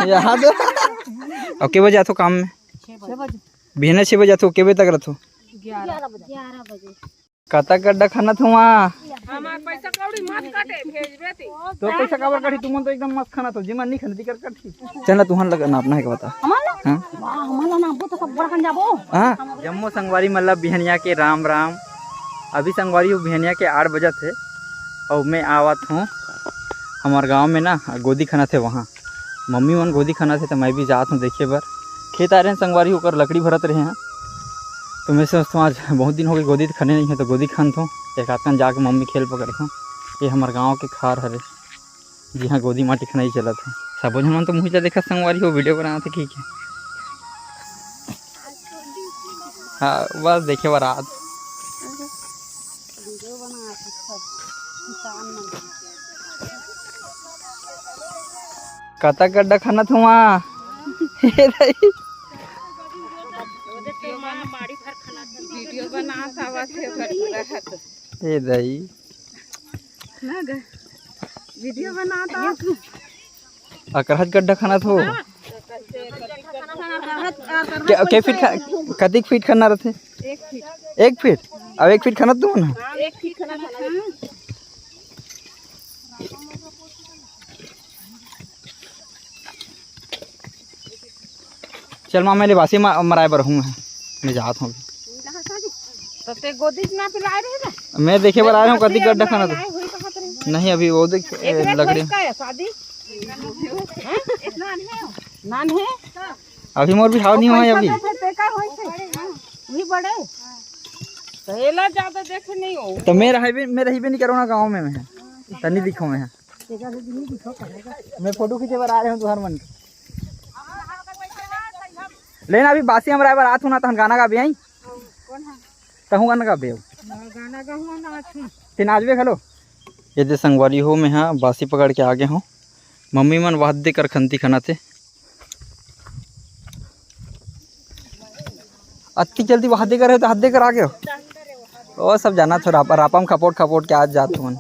याद और के बजे आतो काम में? 6 बजे। बिहान 6 बजे आतो, के बजे तक रहतो? 11 बजे। कता गड्ढा खाना था वहाँ हमार पैसा कौड़ी मत काटे, भेजबे ती। तो पैसा काबर काटी? तुम तो एकदम मस्त खाना तो जिमा नहीं खाने दिकर काटी। चल तुहन लगा नापना है, बता। हमारा हमारा नापो तो सब बड़ा खन जाबो। हाँ जम्मू संगवारी मतलब बिहनिया के राम राम। अभी संगवारी बिहनिया के 8 बजे थे और मैं आवत हूँ हमारे गांव में ना गोदी खाना थे। वहाँ मम्मी मन गोदी खाना थे तो मैं भी जात हूँ देखे बर। खेत आ रहे हैं संगवारी होकर लकड़ी भरत रहे हैं, तो मैं सोचता हूँ आज बहुत दिन हो गए गोदी खाने नहीं है तो गोदी खान हूँ। एक आदमी जाके मम्मी खेल पकड़ता हूँ। ये हमारे गाँव के खार हरे जी हाँ, गोदी माटी खाना ही चला था। सब मन तो मुझे देखा संगवारी हो वीडियो बना थे ठीक है। हाँ बस देखे बार आज कता गड्ढा खाना था वहाँ वीडियो बना ए दई वीडियो बनाता अकरहत गड्ढा खाना था। क्या फीट कतिक फीट खाना रहते? 1 फीट। 1 फीट? अब 1 फीट खाना तुम ना? 1 फीट खाना चल माँ मैं बासी मराए बर हूँ, मैं जाता हूँ। तो ते गोदी ना पिलाए रहे ना? मैं देखे बर आ रहा हूँ कतिक गड्ढा खाना था। नहीं अभी वो देख लकड़ी शादी नान है अभी मोर भी हाव नहीं हुआ है अभी। भी बड़े तो एला ज्यादा देखे नहीं हो तो मैं रही भी नहीं करूँ ना गाँव में। मैं तनी दिखो मैं फोटो खींचे बर आ रहे हूँ तुहर मन के। लेकिन अभी बासी हम राय बर आत हूँ ना तहन गाना गा भी आई तहूँ गाना गा भी गाना गाऊं ना तीन आज भी खलो। ये दे संगवारी हो मैं हाँ बासी पकड़ के आगे हूँ। मम्मी मन वाद्य कर खंती खाना थे। अति जल्दी वाद्य कर तो हद्दे कर आ गए हो। ओ सब जाना था रापम खपोट खपोट के आज जात हूँ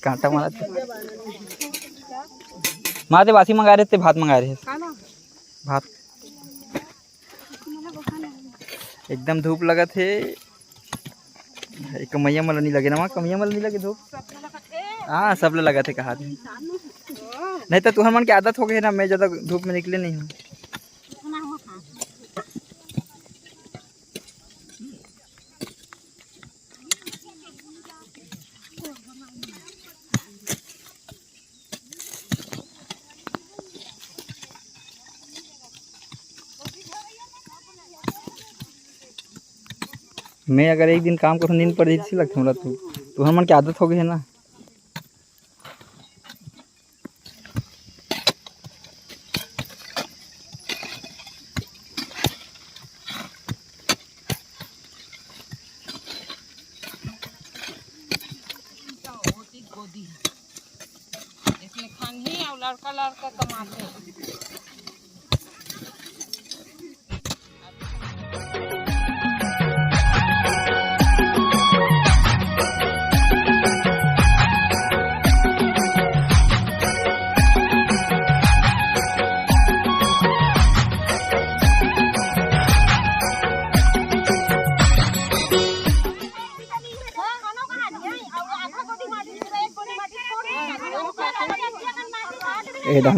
कांटा मारा थे। माते बासी मंगा रहे थे, भात मंगा रहे थे। भात एकदम धूप लगा थे। कमैया मला नहीं लगे ना, वहाँ कमैया मला नहीं लगे धूप। हाँ सब लगा थे कहा थे। नहीं तो तुम्हारे मन की आदत हो गई ना, मैं ज़्यादा धूप में निकले नहीं हूँ। मैं अगर एक दिन काम करूँ नींद पड़ जाती लगता हूँ तो हम मन की आदत हो गई है ना। गोदी इसमें खानी और लड़का लड़का कमाते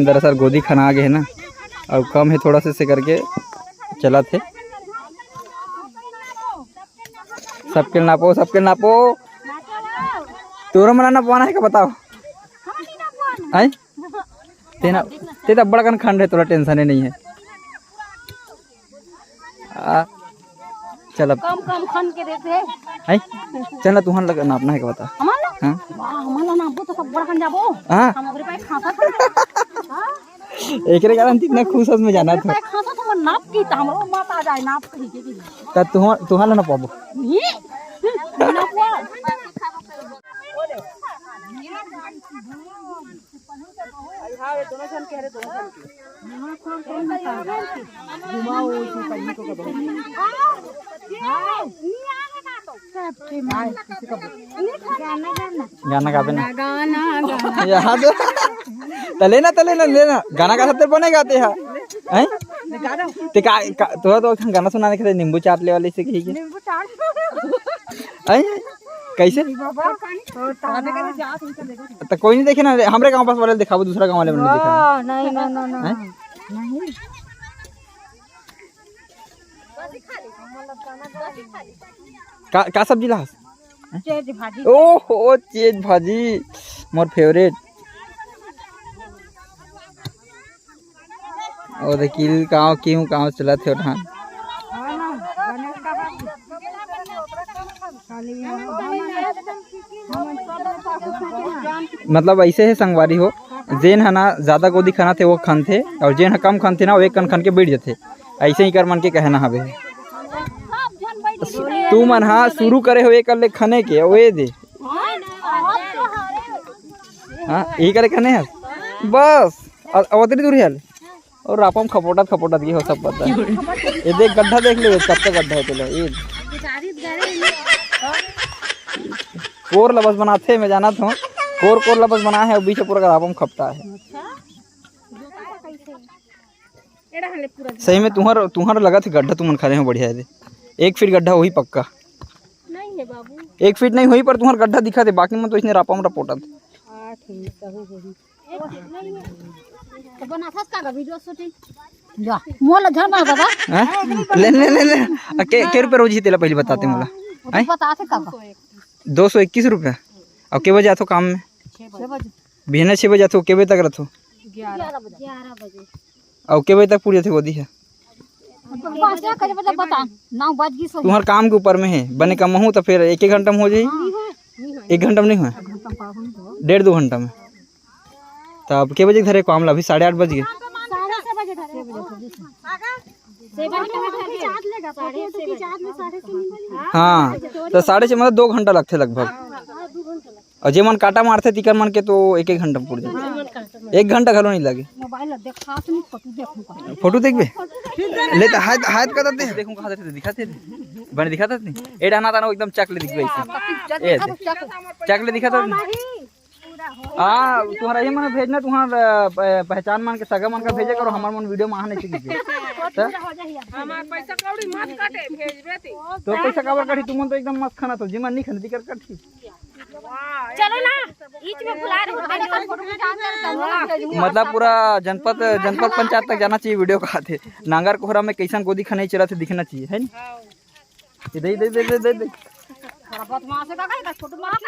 दरअसल गोदी खाना आ गए है ना, अब कम है थोड़ा से करके चला थे। सबके नापो तोरा मना पवाना है क्या बताओ? आई तेरा बड़ा कन खंड है, थोड़ा टेंशन ही नहीं है। चल अब कम खन के देते हैं। आई चल तुहन लगा नापना है क्या बता? हाँ हमारा नापो तो सब बड़ा खन जाबो। हाँ हमरे पास खाता था। एक रे कारण इतना खुश में जाना था। खाता तो नाप की त हमरो मात आ जाए नाप के के त तुहन ना पाबो नापवा हां दोनों जन कह रहे दोनों जन घुमाओ इसी पन्नी को करो। हां नहीं आएगा तो गाना गा ना यहाँ तो लेना गाना गा सकते बने गाते हैं हैं ते तो गाना सुनाने के नींबू चाट ले वाले से कही हैं कैसे तो कोई नहीं देखे ना हमारे गांव पास वाले दिखाओ दूसरा गांव वाले मैंने देखा नहीं का सब्जी लास चेज भाजी ओहो चेज भाजी मोर फेवरेट और देखिल गाँव क्यों गाँव चला थे उठान मतलब ऐसे है संगवारी हो जेन है ना ज्यादा गोदी खाना थे वो खान थे और जेन है कम खान थे ना वो एक कन खान के बैठ जाते ऐसे ही कर मन के कहना हवे तू मन हाँ शुरू करे हुए कर ले खाने के वे दे हाँ यही करे खाने है बस अवतरी दूर है और रापम खपोटत की हो सब पता है ये देख गड्ढा देख ले कब तक गड्ढा है चलो ये कोर लबस बनाते मैं जाना था कोर लबस बना है और बीच पूरा रापम खपता है सही में तुम्हारा लगा था गड्ढा तुम खा रहे हो बढ़िया है 1 फीट गड्ढा वही पक्का नहीं है बाबू 1 फीट नहीं हुई पर तुम्हारा गड्ढा दिखा दे बाकी में तो इसने रापम रपोटा ले के रुपये रोज ही तेला पहले बताते मोला 221 रुपया और के बजे आतो काम में बिहान 6 बजे आतो के बजे तक रहो 11 बजे और के बजे तक पूरी थे गोदी है तुम्हारे काम के ऊपर में है बने कम हूँ तो फिर 1 घंटा में हो जाए 1 घंटा में नहीं हुआ 1.5-2 घंटा में तो अब के बजे धरे काम ला अभी 8:30 बज गए हाँ तो 6:30 मतलब 2 घंटा लगते लगभग और जे मन काटा मारते तिकर मन के तो 1 घंटा में पूर जाए 1 घंटा घलो नहीं लगे फोटो देखबे ले तो हाथ का दे देखूं कहां से दिखाते बने दिखाता नहीं ए डाना ताना एकदम चकले दिखबे ऐसे ए चकले दिखाता नहीं हाँ तुम्हारा ये मन भेजना तुम्हारा पहचान मान के सगा मन का भेजे करो हमार मन वीडियो में आने चाहिए हमार पैसा कौड़ी मत काटे भेजबे तो पैसा काबर काटी तुम तो एकदम मस्त खाना तो जिमन नहीं खाने दिकर काटी चलो ना बीच में बुला रहे फोटो खिंचा मतलब पूरा जनपद पंचायत तक जाना चाहिए वीडियो का थे नांगर कोहरा में कैसन गोदी खाने चला थे दिखना चाहिए है ना दे बदमाश है का फोटो मार